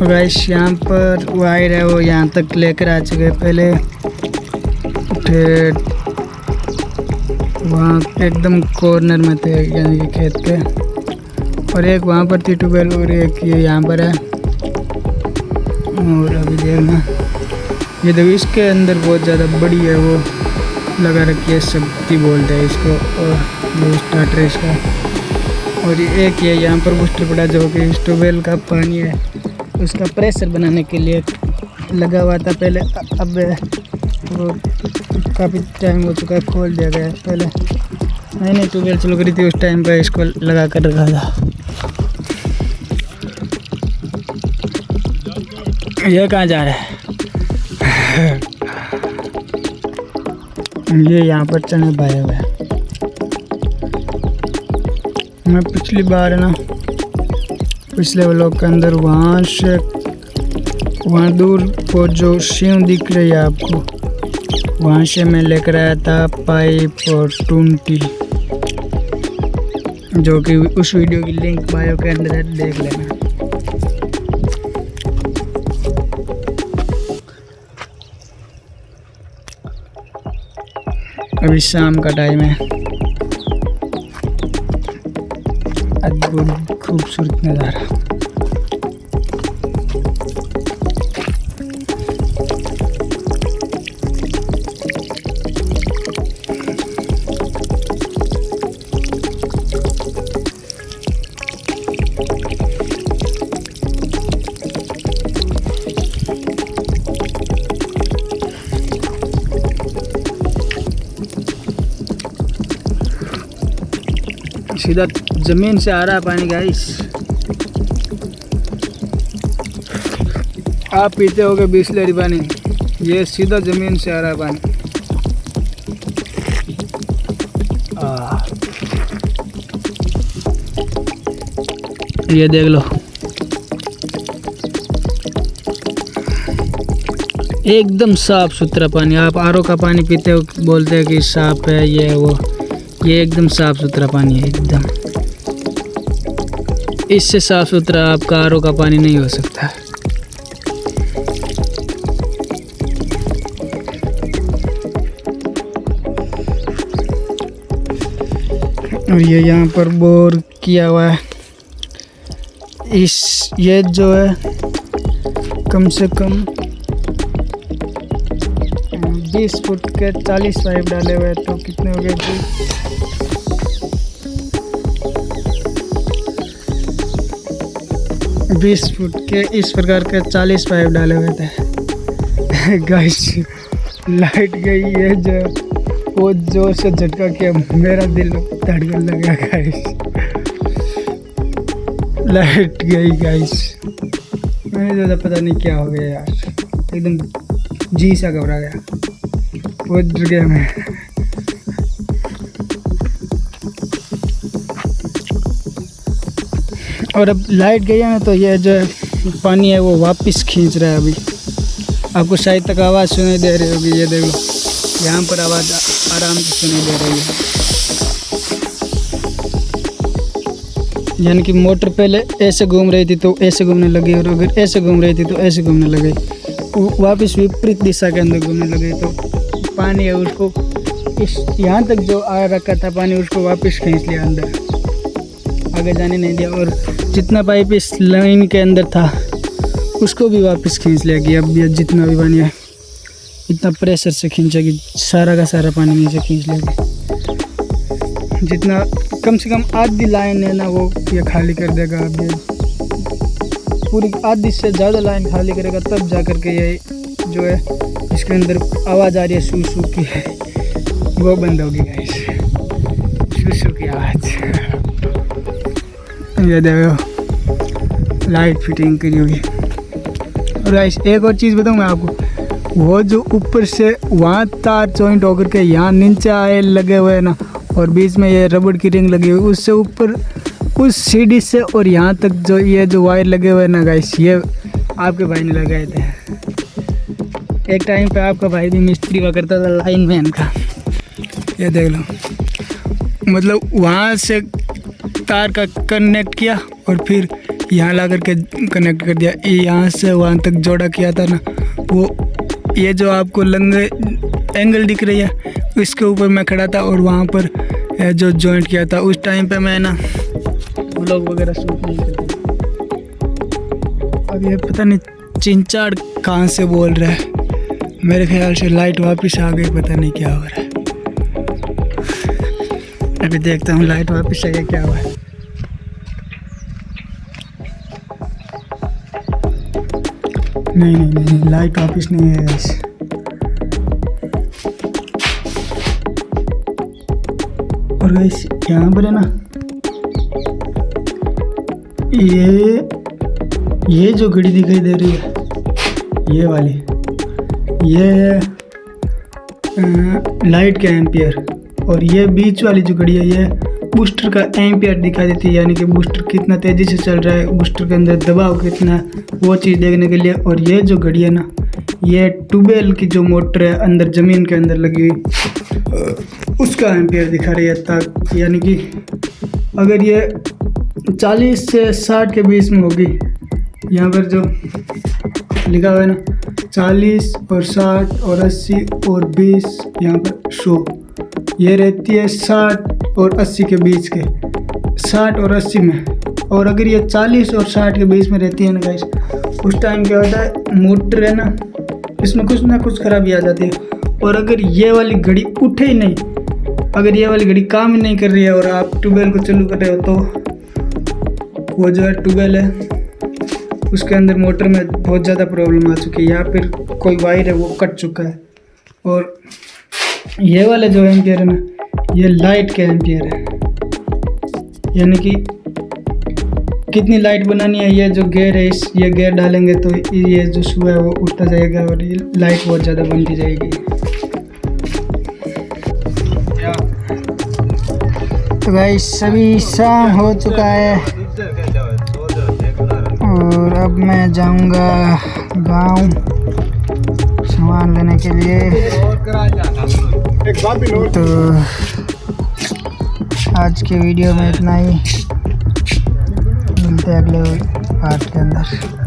Guys यहाँ पर wire है वो यहाँ तक लेकर आ चुके पहले, फिर वहाँ एकदम कॉर्नर में थे यानी कि खेत के, और एक वहाँ पर थी ट्यूबवेल और एक ये यहाँ पर है। और अभी देखना ये देखो इसके अंदर बहुत ज़्यादा बड़ी है वो लगा रखी है, शक्ति बोलते हैं इसको, और ये स्टार्टर है इसका। और ये एक ये यहाँ पर बूस्टर पड़ा जो कि इस ट्यूबवेल का पानी है उसका प्रेशर बनाने के लिए लगा हुआ था पहले, अब वो काफ़ी टाइम हो चुका है, खोल दिया गया है। पहले नई ट्यूबवेल चल रही थी उस टाइम पर इसको लगा कर रखा था। ये कहाँ जा रहा है? ये यहाँ पर चने पाए हुए हैं। मैं पिछली बार है ना पिछले व्लॉग के अंदर वहाँ से वहाँ दूर को जो शिव दिख रही है आपको, वहाँ से मैं लेकर आया था पाइप और टूंटी, जो कि उस वीडियो की लिंक बायो के अंदर है, देख लेना। अभी शाम का टाइम है, अद्भुत खूबसूरत नज़ारा। सीधा जमीन से आ रहा पानी गाइस, आप पीते होगे बिसलेरी पानी, ये सीधा जमीन से आ रहा पानी। ये देख लो एकदम साफ सुथरा पानी। आप आरओ का पानी पीते हो बोलते हैं कि साफ है ये है वो, ये एकदम साफ सुथरा पानी है एकदम। इससे साफ सुथरा आपका आरओ का पानी नहीं हो सकता। और ये यहाँ पर बोर किया हुआ है, ये जो है कम से कम 20 फुट के 40 पाइप डाले हुए हैं, तो कितने हो गए? 20 फुट के इस प्रकार के 40 पाइप डाले हुए थे। गाइस लाइट गई है जो वो जोर से झटका के मेरा दिल धड़कन लगा गाइस। लाइट गई गाइस, मैंने ज़्यादा पता नहीं क्या हो गया यार, एकदम जी सा घबरा गया, बहुत डर गया मैं। और अब लाइट गई है ना तो ये जो पानी है वो वापस खींच रहा है। अभी आपको शायद तक आवाज़ सुनाई दे रही होगी, ये देखो यहाँ पर आवाज़ आराम से सुनाई दे रही है। यानी कि मोटर पहले ऐसे घूम रही थी तो ऐसे घूमने लगी, और अगर ऐसे घूम रही थी तो ऐसे घूमने लगी, वापस विपरीत दिशा के अंदर घूमने लगे। तो पानी है उसको इस यहाँ तक जो आ रखा था पानी उसको वापस खींच लिया अंदर, आगे जाने नहीं दिया। और जितना पाइप इस लाइन के अंदर था उसको भी वापस खींच लिया कि अब ये जितना भी पानी है इतना प्रेशर से खींचेगी, सारा का सारा पानी नीचे खींच लेगी। जितना कम से कम आधी लाइन है ना वो ये खाली कर देगा। अब ये पूरी आधी से ज़्यादा लाइन खाली करेगा तब जा कर के ये जो है इसके अंदर आवाज़ आ रही है सू सू की, वो बंद होगी गाइस, सू सू की आवाज़। ये देखो लाइट फिटिंग करी हुई। और गाइस एक और चीज़ बताऊँ मैं आपको, वो जो ऊपर से वहाँ तार जॉइंट होकर के यहाँ नीचे आए लगे हुए हैं ना, और बीच में ये रबड़ की रिंग लगी हुई, उससे ऊपर उस सीढ़ी से और यहाँ तक जो ये जो वायर लगे हुए हैं ना गाइस, ये आपके भाई ने लगाए थे। एक टाइम पे आपका भाई भी मिस्त्री हुआ करता था लाइन मैन का। ये देख लो, मतलब वहाँ से तार का कनेक्ट किया और फिर यहाँ ला करके कनेक्ट कर दिया। यहाँ से वहाँ तक जोड़ा किया था ना, वो ये जो आपको लंबे एंगल दिख रही है इसके ऊपर मैं खड़ा था और वहाँ पर जो जॉइंट किया था। उस टाइम पे मैं ना व्लॉग वगैरह शूट नहीं करता। अब ये पता नहीं चिंचाड़ कहाँ से बोल रहा है, मेरे ख्याल से लाइट वापस आ गई, पता नहीं क्या हो रहा है। अभी देखता हूँ लाइट वापस आ गई क्या हुआ है। नहीं लाइट वापस नहीं है गाइस। और गाइस यहाँ पर है ना ये जो घड़ी दिखाई दे रही है ये वाली, ये है लाइट का एम्पियर। और ये बीच वाली जो घड़ी है ये बूस्टर का एम्पियर दिखा देती है, यानी कि बूस्टर कितना तेज़ी से चल रहा है, बूस्टर के अंदर दबाव कितना है, वो चीज़ देखने के लिए। और ये जो घड़ी है ना ये ट्यूबवेल की जो मोटर है अंदर ज़मीन के अंदर लगी हुई उसका एम्पियर दिखा रही है। तक यानी कि अगर ये 40 से 60 के बीच में होगी, यहाँ पर जो लिखा हुआ है ना 40 और 60 और 80 और 20, यहाँ पर 100, ये रहती है 60 और 80 के बीच के, 60 और 80 में। और अगर ये 40 और 60 के बीच में रहती है ना गाइस, उस टाइम क्या होता है मोटर है ना इसमें कुछ ना कुछ खराबी आ जाती है। और अगर ये वाली घड़ी उठे ही नहीं, अगर ये वाली घड़ी काम ही नहीं कर रही है और आप ट्यूबवेल को चालू कर रहे हो तो वो जो है ट्यूबवेल है उसके अंदर मोटर में बहुत ज़्यादा प्रॉब्लम आ चुकी है, या फिर कोई वायर है वो कट चुका है। और ये वाले जो एम्पियर है ना ये लाइट के एम्पियर है, यानी कि कितनी लाइट बनानी है। ये जो गेयर है ये गेयर डालेंगे तो ये जो शू है वो उठता जाएगा और ये लाइट बहुत ज़्यादा बनती जाएगी। तो गाइस सभी शाम हो चुका है और अब मैं जाऊंगा गांव सामान लेने के लिए। तो आज के वीडियो में इतना ही, मिलते हैं अगले पार्ट के अंदर।